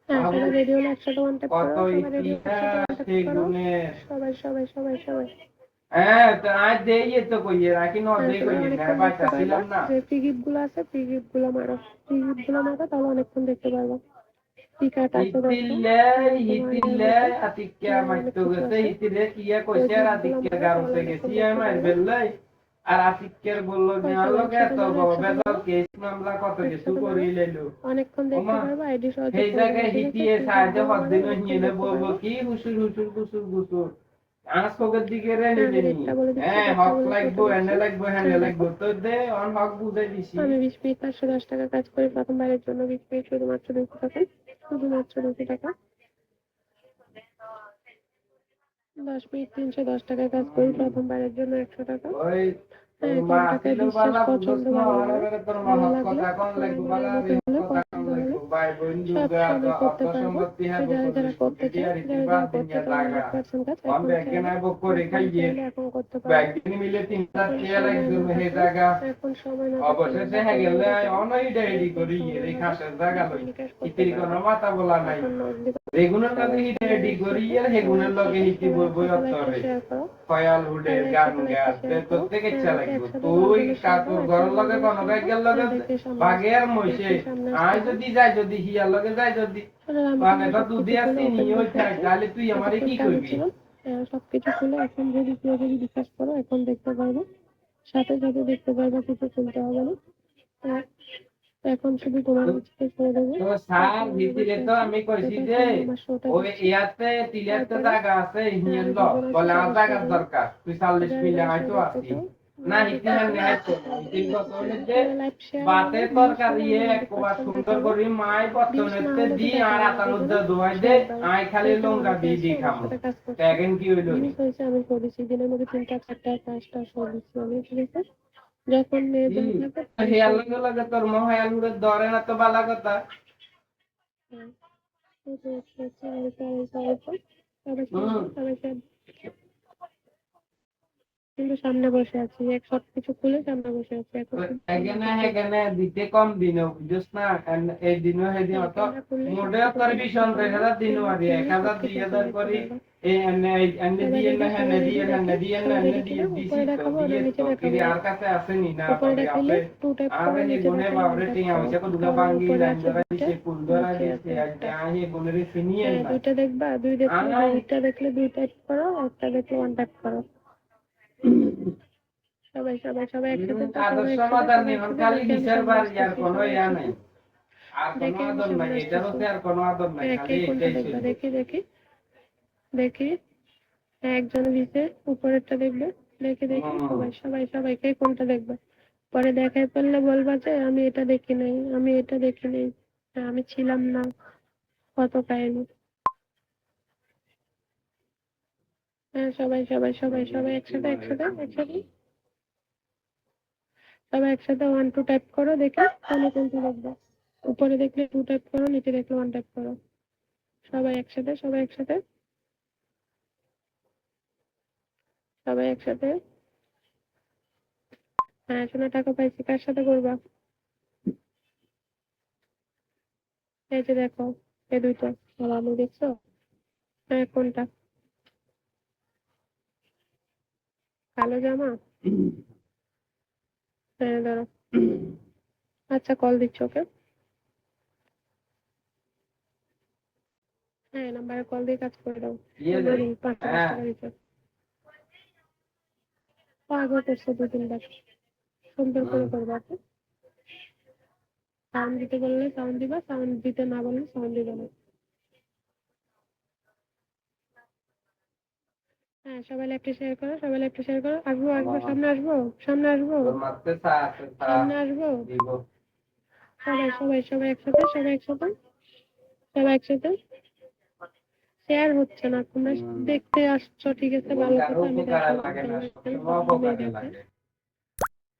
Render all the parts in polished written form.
সবাই রেডি হলে একসাথে ওয়ান ট্যাপ করো, সবাই রেডি হলে একসাথে ওয়ান ট্যাপ করো, সবাই সবাই সবাই সবাই। তো আজ দেইয়ে তো কইয়ে রাখি ন দেই কইয়ে না বাইতাছিলাম না যে ফ্রি গিফট গুলো আছে, ফ্রি গিফট গুলো মারো, ফ্রি গিফট গুলো মারো, তাহলে অনেকক্ষণ দেখতে পারবো। টিকাট আছে হিতিলে আতিকে মাইতো গেছে হিতিলে কিয়া কইছে আর আতিকে গারুতে গেছি আমি বেললাই আর আতিকের বলল যে আলোকে তো বেজাল কেস মামলা কত কিছু করি লইলো অনেকক্ষণ দেখতে পারবো। আইডি সহ এই জায়গায় হিতিয়ে সাহায্য হদিন হিনে বলবো কি হুসুর হুসুর গুসুর গুসুর আনসকোগের দিকে রে নিলেনি হক লাগবো এনে লাগবো হ্যানে লাগবো তো দে অন হক বুঝাই দিছি। আমি 20 মিনিট 510 টাকা কাজ করি প্রথমবারের জন্য। 20 মিনিট শুধুমাত্র 200 টাকা, শুধুমাত্র 200 টাকা। 10 মিনিট 310 টাকা কাজ করি প্রথমবারের জন্য 100 টাকা। মা ছিল বালা পছন্দ ভালো লাগলে তোর মা কথা কোন লাগবো বালা কথা কোন লাগবো ভাই বন্ধু অত সম্পত্তি হবে যারা করতে চায়, যারা করতে চায় 100% কাজ हम बैग ना बुक को দেখাইয়ে ব্যাগ কিনে মিলে 3-4 টিয়া লাগবে হে জায়গা এখন সময় না অবশেষে হয়ে গেলে অনই ডেডি করি এই খাসের জায়গা লই ইতির কোনো মাথা বলা নাই রেগুনার লগে হি ডেডি করি এর হেগুনার লগে হিতি বই অতরে ফয়াল হুডের গান গাছ তো থেকে ইচ্ছা লাগবে তুই কাতুর ঘর লগে কোন গাইগের লগে বাগের মইছে আই যদি যাই যদি হিয়ার লগে যাই যদি মানে তো দুধি আসি নি ওই থাক তাহলে তুই আমারে কি করবি। সবকিছু খুলে এখন যদি কেউ যদি বিশ্বাস করো এখন দেখতে পারবো, সাথে সাথে দেখতে পারবো, কিছু খুলতে হবে না। এখন শুধু তোমার কাছে করে দেবো। তো স্যার ভিতরে তো আমি কইছি যে ওই ইয়াতে তিলাতে জায়গা আছে হিয়ান ল বলে আর জায়গা দরকার তুই 40 মিলে হয়তো আসি না ইতিহাস নেহাইতো তিন বছরের যে বাতে তরকারি একবার সুন্দর করে মাই বর্তনেতে দি আর আতানুদ্দা দোয়াই দে আই খালি লঙ্কা দি খামু ট্যাগেন কি হইলো আমি করেছি দিনের মধ্যে 3টা 4টা 5টা সব দিচ্ছি আমি, ঠিক আছে? যখন মেয়ে হেয়ার লগে লগে তোর মহায়াল উড়ে ধরে না তো বালা কথা কিন্তু সামনে বসে আছি, এক সবকিছু খুলে সামনে বসে আছি এখন। এখানে দিতে কম দিন বুঝছ না এই দিন হেদিন অত মোডে তোর ভীষণ 3000 দিন আদি 1000 2000 করি এই এনে দিয়ে না হেনে দিয়ে হেনে দিয়ে না এনে দিয়ে দিছি তো দিয়ে তো কি আর কাছে আসেনি না পাবে আপে আর এই গুনে বাবরে টিয়া হইছে কো দুগা বাঙ্গি লাইন ধরা দিছে ফুল ধরা দিছে আজ আই গুনে ফিনিয়ে না দুইটা দেখবা, দুইটা দেখলে দুই টাইপ করো, একটা দেখলে ওয়ান টাইপ করো। সবাই সবাই সবাই একসাথে আদর্শ সমাধান নেই খালি বিচার বার ইয়ার কোনো ইয়া নাই আর কোনো আদর নাই এটার হচ্ছে আর কোনো আদর নাই খালি এটাই ছিল। দেখি দেখি দেখি একজন দিছে উপরেরটা দেখবে, দেখি দেখি সবাই সবাই সবাই কে কোনটা দেখবে, পরে দেখাই পড়লে বলবা যে আমি এটা দেখি নাই, আমি এটা দেখি নাই, আমি ছিলাম না, কত কাহিনী। হ্যাঁ সবাই সবাই সবাই সবাই একসাথে একসাথে একসাথে সবাই একসাথে 1 2 টাইপ করো, দেখি তাহলে কোনটা দেখবে। উপরে দেখলে 2 টাইপ করো, নিচে দেখলে 1 টাইপ করো। সবাই একসাথে সবাই একসাথে সবাই একসাথে। হ্যাঁ শোনো, টাকা পাইছি, কার সাথে করবা? এই যে দেখো, এই দুইটা আমি দেখছো। হ্যাঁ কোনটা? কালো জামা? হ্যাঁ ধরো। আচ্ছা কল দিচ্ছ, ওকে? হ্যাঁ নাম্বারে কল দিয়ে কাজ করে দাও। 5 টাকা দিচ্ছ, আগে করছো 2-3 বার, সুন্দর করে করবা। সাউন্ড দিতে বললে সাউন্ড দিবা, সাউন্ড দিতে না বললে সাউন্ড দিবা না। হ্যাঁ সবাই লেফটে শেয়ার করো, সবাই লেফটে শেয়ার করো। আসবো আসবো, সামনে আসবো, সামনে আসবো, সামনে আসবো। সবাই সবাই সবাই একসাথে সবাই একসাথে সবাই একসাথে। শেয়ার হচ্ছে না, তোমরা দেখতে আসছো, ঠিক আছে ভালো কথা, আমি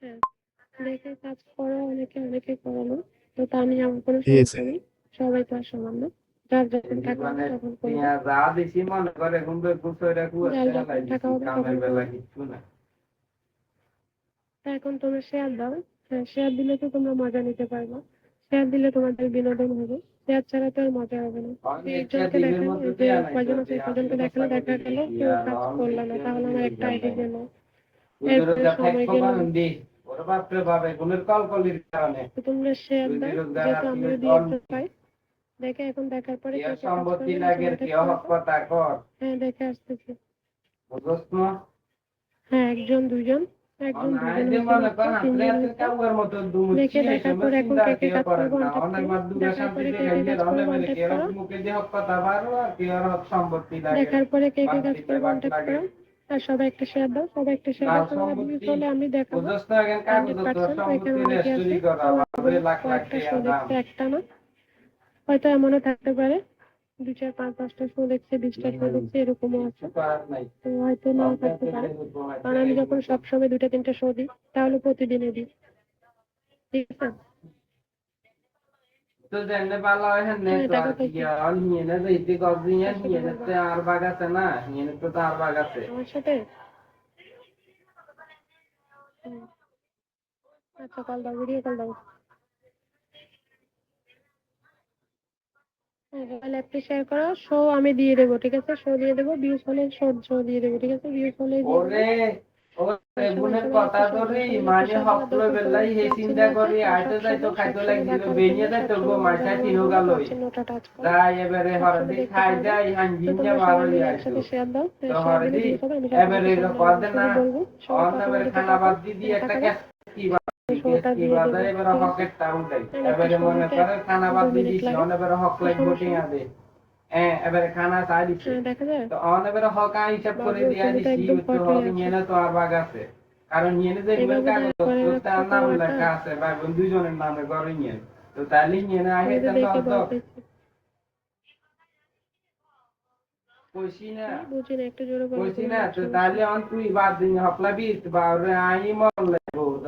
হ্যাঁ দেখে কাজ করো, অনেকে অনেকে করালো, তো তা নিয়ে আমার কোনো সমস্যা নেই, সবাই তো আর সমান না, যার যখন টাকা হবে তখন করবে, এখন তোমরা শেয়ার দাও। হ্যাঁ শেয়ার দিলে তো তোমরা মজা নিতে পারবে, শেয়ার দিলে তোমাদের বিনোদন হবে, শেয়ার ছাড়া তো আর মজা হবে না। একজনকে দেখান, এই যে কয়জন আছে কয়জনকে দেখালে দেখা গেল কেউ কাজ করলো না, তাহলে আমার একটা আইডি গেল। এরপরে সময় গেল, তোমরা শেয়ার দাও, যেহেতু আমিও দিয়েতে পাই। দেখে এখন দেখার পরে কে কে কাজ করবে, হ্যাঁ দেখে আসতেছি। হ্যাঁ একজন দুজন, একজন দুজন তিনজন দেখে দেখার পরে এখন কে কে কাজ করবো দেখার পরে কে কে কাজ করবো দেখার পরে কে কে কাজ করবো করো। আর সবাই একটা শেয়ার দাও, সবাই একটা শেয়ার দাও, তোমার ভিউজ হলে আমি দেখাবো 100%। এখানে অনেকে আছে কয়েকটা শো দেখছে, একটা না হয়তো এমনও থাকতে পারে 2 4 5 5টা শো দেখছে, 20টা শো দেখছে, এরকমও আছে। তো হয়তো নাও থাকতে পারে, কারণ আমি যখন সবসময় 2টা 3টা শো দিই তাহলে প্রতিদিনই দিই, ঠিক আছে। তো জানলে ভালো হয় না তো আর কি আর নিয়ে না যাইতে গজিয়া নিয়ে নিতে আর বাগ আছে না, নিয়ে নিতে তো আর বাগ আছে আমার সাথে। আচ্ছা কল দাও, ভিডিও কল দাও। ল্যাপটপ শেয়ার করো, শো আমি দিয়ে দেবো, ঠিক আছে, শো দিয়ে দেবো, ভিউজ হলে শো দিয়ে দেবো, ঠিক আছে, ভিউজ হলে ওরে ওরে বুনের কথা ধরি মানে হকলো বেলাই হে চিন্তা করি আইতে যাইতো খাইতো লাগছিল বেনিয়ে যাইতো গো মাইসা তিনো গালই যাই এবারে হরদি খাই যাই হাঞ্জিনে মারই আইতো তো হরদি এবারে কথা না অন এবারে খানা বাদ দি একটা কি বাজার এবারে হকের টাউন দেয় এবারে মনে করে খানা বাদ দিছি অন এবারে হক লাইক ভোটিং আদে এবারে খানা চাই দিছি তো অন এবারে হক হিসাব করে দিয়া দিছি তো হক নিয়ে না তো আর বাগ আছে, কারণ নিয়ে যে ইমেল কাগজ তার নাম লেখা আছে ভাই বোন দুইজনের নামে ঘরে নিয়ে তো তাহলে নিয়ে না আহে তো কইছি না বুঝি না, একটু জোরে বলো। কইছি না তো তাহলে অন তুই বাদ দিন হকলা বিত বা আই মরলে